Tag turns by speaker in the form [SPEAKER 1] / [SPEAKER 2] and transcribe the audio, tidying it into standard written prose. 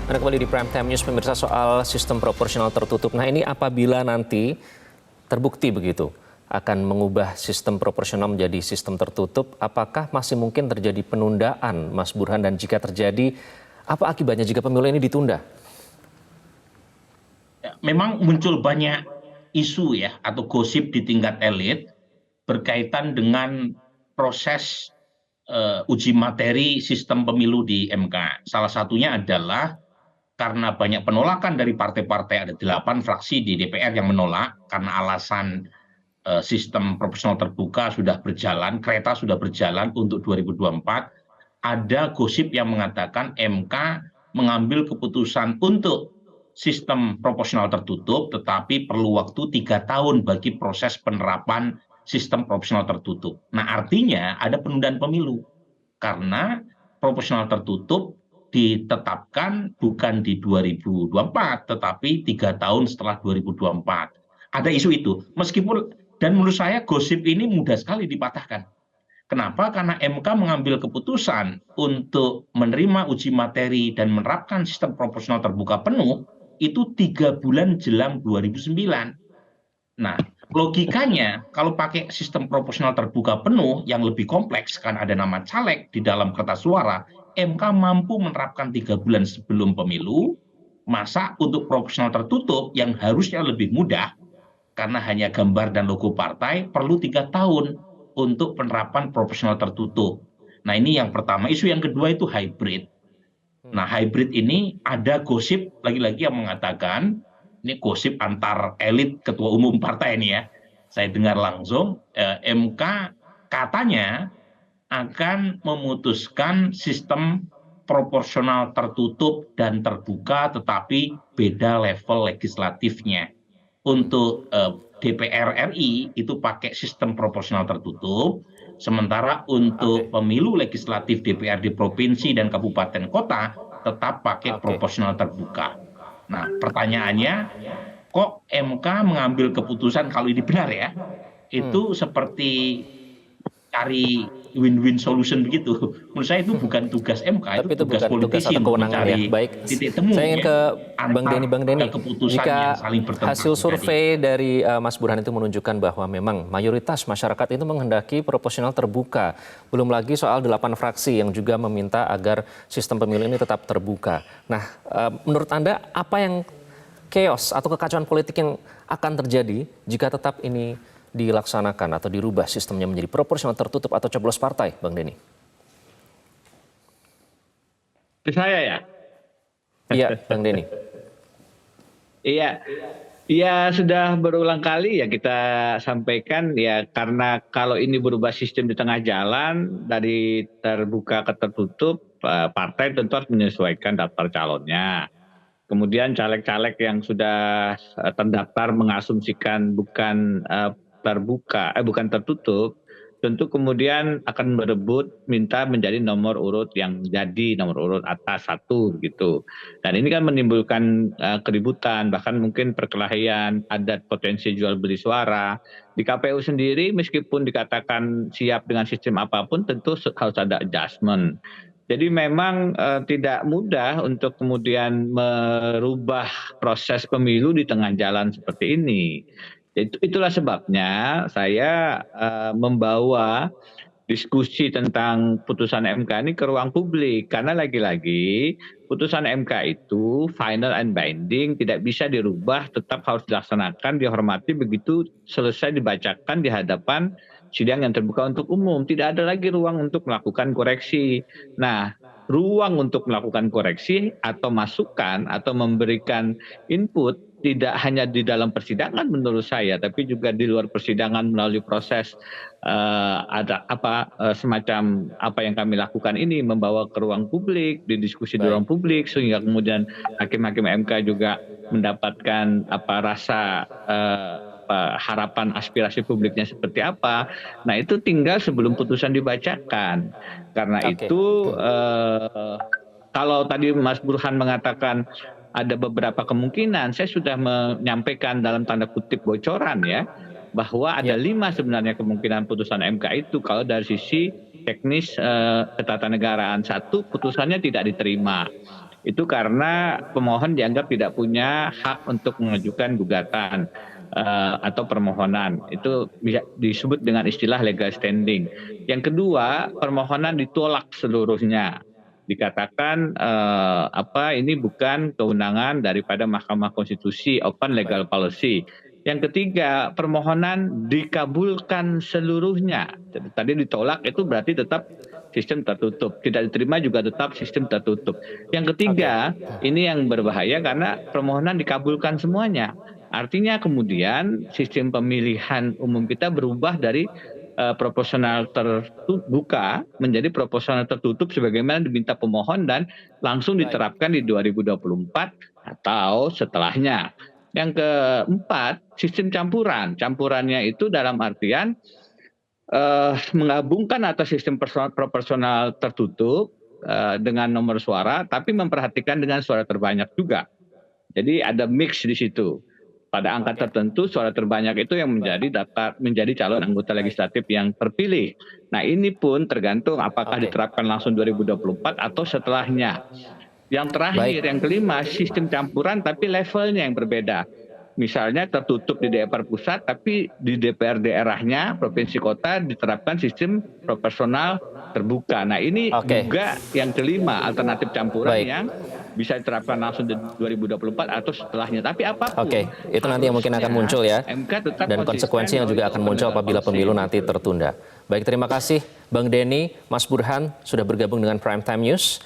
[SPEAKER 1] Anda kembali di Prime Time News, pemirsa, soal sistem proporsional tertutup. Nah, ini apabila nanti terbukti begitu akan mengubah sistem proporsional menjadi sistem tertutup, apakah masih mungkin terjadi penundaan, Mas Burhan? Dan jika terjadi, apa akibatnya jika pemilu ini ditunda?
[SPEAKER 2] Memang muncul banyak isu ya atau gosip di tingkat elit berkaitan dengan proses uji materi sistem pemilu di MK. Salah satunya adalah karena banyak penolakan dari partai-partai, ada 8 fraksi di DPR yang menolak karena alasan sistem proporsional terbuka sudah berjalan, kereta sudah berjalan untuk 2024. Ada gosip yang mengatakan MK mengambil keputusan untuk sistem proporsional tertutup, tetapi perlu waktu 3 tahun bagi proses penerapan sistem proporsional tertutup. Nah, artinya ada penundaan pemilu karena proporsional tertutup ditetapkan bukan di 2024, tetapi 3 tahun setelah 2024. Ada isu itu, meskipun, dan menurut saya gosip ini mudah sekali dipatahkan. Kenapa? Karena MK mengambil keputusan untuk menerima uji materi dan menerapkan sistem proporsional terbuka penuh itu 3 bulan jelang 2009. Nah, logikanya kalau pakai sistem proporsional terbuka penuh yang lebih kompleks, kan ada nama caleg di dalam kertas suara, MK mampu menerapkan 3 bulan sebelum pemilu. Masa untuk proporsional tertutup yang harusnya lebih mudah karena hanya gambar dan logo partai perlu 3 tahun untuk penerapan proporsional tertutup. Nah, ini yang pertama. Isu yang kedua itu hybrid. Nah, hybrid ini ada gosip lagi-lagi yang mengatakan, ini gosip antar elit ketua umum partai ini ya, saya dengar langsung, MK katanya akan memutuskan sistem proporsional tertutup dan terbuka, tetapi beda level legislatifnya. Untuk DPR RI itu pakai sistem proporsional tertutup, sementara untuk pemilu legislatif DPR di provinsi dan kabupaten kota tetap pakai proporsional terbuka. Nah, pertanyaannya, kok MK mengambil keputusan, kalau ini benar ya, itu seperti cari win-win solution begitu. Menurut saya itu bukan tugas MK, itu
[SPEAKER 1] Tapi itu
[SPEAKER 2] tugas
[SPEAKER 1] bukan tugas
[SPEAKER 2] politisi
[SPEAKER 1] atau
[SPEAKER 2] untuk
[SPEAKER 1] kewenangan ya.
[SPEAKER 2] mencari
[SPEAKER 1] Baik,
[SPEAKER 2] titik temu
[SPEAKER 1] saya ingin
[SPEAKER 2] ya,
[SPEAKER 1] ke Bang
[SPEAKER 2] antar
[SPEAKER 1] Denny. Bang Denny,
[SPEAKER 2] keputusan
[SPEAKER 1] jika
[SPEAKER 2] yang saling bertentangan
[SPEAKER 1] hasil
[SPEAKER 2] tadi.
[SPEAKER 1] survei dari Mas Burhan itu menunjukkan bahwa memang mayoritas masyarakat itu menghendaki proporsional terbuka. Belum lagi soal 8 fraksi yang juga meminta agar sistem pemilu ini tetap terbuka. Nah, menurut Anda apa yang chaos atau kekacauan politik yang akan terjadi jika tetap ini dilaksanakan atau dirubah sistemnya menjadi proporsional tertutup atau coblos partai, Bang Denny?
[SPEAKER 3] Ke saya ya?
[SPEAKER 1] Iya, Bang Denny.
[SPEAKER 3] Iya, ya sudah berulang kali ya kita sampaikan ya, karena kalau ini berubah sistem di tengah jalan dari terbuka ke tertutup, partai tentu harus menyesuaikan daftar calonnya. Kemudian caleg-caleg yang sudah terdaftar mengasumsikan bukan bukan tertutup, tentu kemudian akan berebut minta menjadi nomor urut yang jadi nomor urut atas 1 gitu. Dan ini kan menimbulkan keributan, bahkan mungkin perkelahian, ada potensi jual beli suara. Di KPU sendiri meskipun dikatakan siap dengan sistem apapun, tentu harus ada adjustment. Jadi memang tidak mudah untuk kemudian merubah proses pemilu di tengah jalan seperti ini. Itulah sebabnya saya membawa diskusi tentang putusan MK ini ke ruang publik, karena lagi-lagi putusan MK itu final and binding, tidak bisa dirubah, tetap harus dilaksanakan, dihormati begitu selesai dibacakan di hadapan sidang yang terbuka untuk umum. Tidak ada lagi ruang untuk melakukan koreksi. Nah, ruang untuk melakukan koreksi atau masukan atau memberikan input tidak hanya di dalam persidangan menurut saya, tapi juga di luar persidangan melalui proses ada semacam apa yang kami lakukan ini, membawa ke ruang publik, didiskusi di ruang publik, sehingga kemudian hakim-hakim MK juga mendapatkan rasa harapan aspirasi publiknya seperti apa. Nah, itu tinggal sebelum putusan dibacakan. Karena itu kalau tadi Mas Burhan mengatakan ada beberapa kemungkinan, saya sudah menyampaikan dalam tanda kutip bocoran ya, bahwa ada 5 sebenarnya kemungkinan putusan MK itu. Kalau dari sisi teknis ketatanegaraan, 1, putusannya tidak diterima. Itu karena pemohon dianggap tidak punya hak untuk mengajukan gugatan atau permohonan. Itu bisa disebut dengan istilah legal standing. Yang kedua, permohonan ditolak seluruhnya. Dikatakan ini bukan kewenangan daripada Mahkamah Konstitusi, open legal policy. Yang ketiga, permohonan dikabulkan seluruhnya. Tadi ditolak itu berarti tetap sistem tertutup. Tidak diterima juga tetap sistem tertutup. Yang ketiga, ini yang berbahaya karena permohonan dikabulkan semuanya. Artinya kemudian sistem pemilihan umum kita berubah dari proporsional terbuka menjadi proporsional tertutup sebagaimana diminta pemohon dan langsung diterapkan di 2024 atau setelahnya. Yang keempat, sistem campuran. Campurannya itu dalam artian menggabungkan atas sistem proporsional tertutup dengan nomor suara, tapi memperhatikan dengan suara terbanyak juga. Jadi ada mix di situ. Pada angka tertentu suara terbanyak itu yang menjadi calon anggota legislatif yang terpilih. Nah ini pun tergantung apakah diterapkan langsung 2024 atau setelahnya. Yang terakhir, yang kelima, sistem campuran tapi levelnya yang berbeda. Misalnya tertutup di DPR pusat, tapi di DPR daerahnya, provinsi kota diterapkan sistem proporsional terbuka. Nah ini juga yang kelima, alternatif campuran yang bisa diterapkan langsung di 2024 atau setelahnya. Tapi apapun.
[SPEAKER 1] Itu nanti yang mungkin akan muncul ya. Dan konsekuensi yang juga akan muncul apabila pemilu nanti tertunda. Baik, terima kasih Bang Denny, Mas Burhan sudah bergabung dengan Prime Time News.